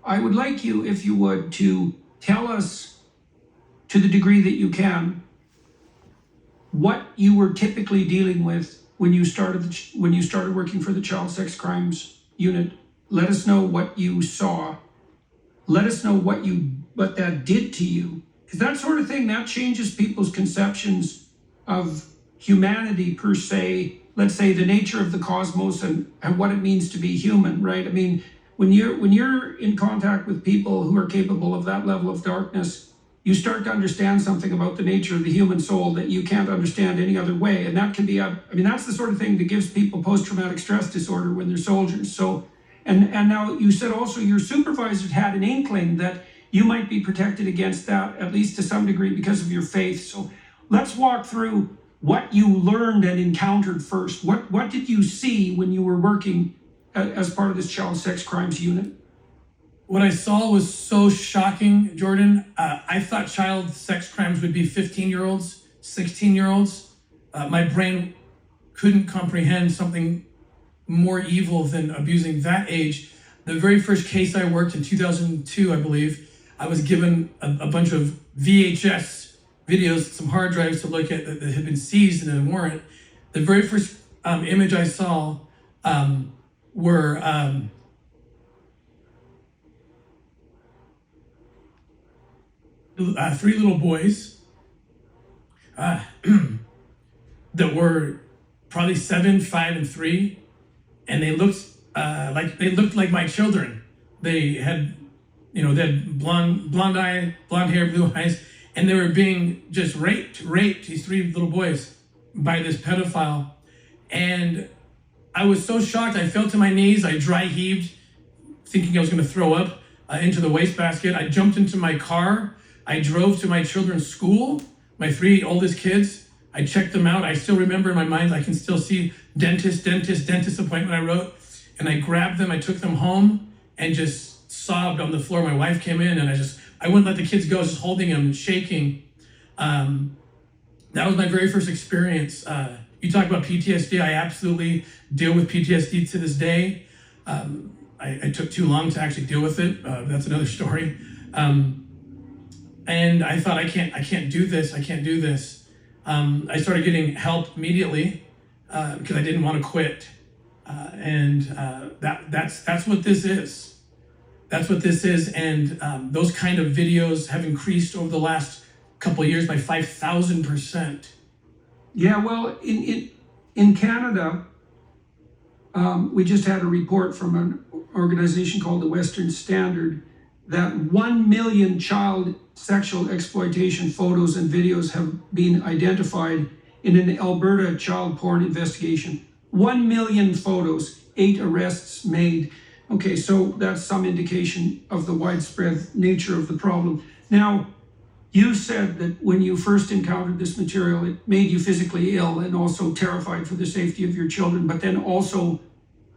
I would like you, if you would, to tell us, to the degree that you can, what you were typically dealing with when you started working for the Child Sex Crimes Unit. Let us know what you saw. Let us know what that did to you, because that sort of thing, that changes people's conceptions of humanity per se. Let's say the nature of the cosmos and what it means to be human, right? I mean, when you're in contact with people who are capable of that level of darkness, you start to understand something about the nature of the human soul that you can't understand any other way. And that can be, that's the sort of thing that gives people post-traumatic stress disorder when they're soldiers. So, and now you said also your supervisors had an inkling that you might be protected against that, at least to some degree, because of your faith. So let's walk through what you learned and encountered first. What did you see when you were working as part of this Child Sex Crimes Unit? What I saw was so shocking, Jordan. I thought child sex crimes would be 15-year-olds, 16-year-olds. My brain couldn't comprehend something more evil than abusing that age. The very first case I worked in 2002, I believe, I was given a bunch of VHS videos, some hard drives to look at that had been seized in a warrant. The very first image I saw were three little boys that were probably 7, 5, and 3, and they looked like my children. They had, they had blonde hair, blue eyes, and they were being just raped. These 3 little boys by this pedophile, and I was so shocked. I fell to my knees. I dry heaved, thinking I was going to throw up into the wastebasket. I jumped into my car. I drove to my children's school, my 3 oldest kids. I checked them out. I still remember in my mind, I can still see dentist appointment I wrote. And I grabbed them, I took them home and just sobbed on the floor. My wife came in and I wouldn't let the kids go. I was just holding them and shaking. That was my very first experience. You talk about PTSD. I absolutely deal with PTSD to this day. I took too long to actually deal with it. That's another story. And I thought, I can't do this. I can't do this. I started getting help immediately because I didn't want to quit. That's what this is. That's what this is. And those kind of videos have increased over the last couple of years by 5,000%. Yeah, well, in Canada, we just had a report from an organization called the Western Standard that 1 million child sexual exploitation photos and videos have been identified in an Alberta child porn investigation. 1 million photos, 8 arrests made. Okay, so that's some indication of the widespread nature of the problem. Now, you said that when you first encountered this material, it made you physically ill and also terrified for the safety of your children, but then also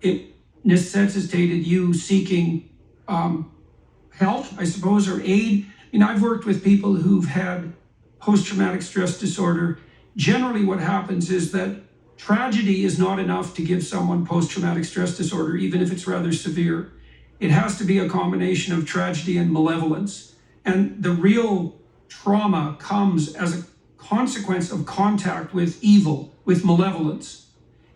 it necessitated you seeking help, I suppose, or aid. I've worked with people who've had post-traumatic stress disorder. Generally what happens is that tragedy is not enough to give someone post-traumatic stress disorder, even if it's rather severe. It has to be a combination of tragedy and malevolence. And the real trauma comes as a consequence of contact with evil, with malevolence.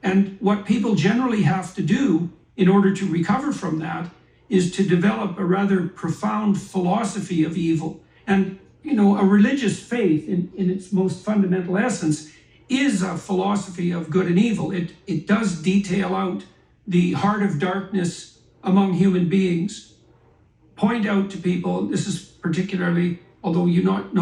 And what people generally have to do in order to recover from that is to develop a rather profound philosophy of evil. And, a religious faith in its most fundamental essence is a philosophy of good and evil. It does detail out the heart of darkness among human beings, point out to people, this is particularly, although you not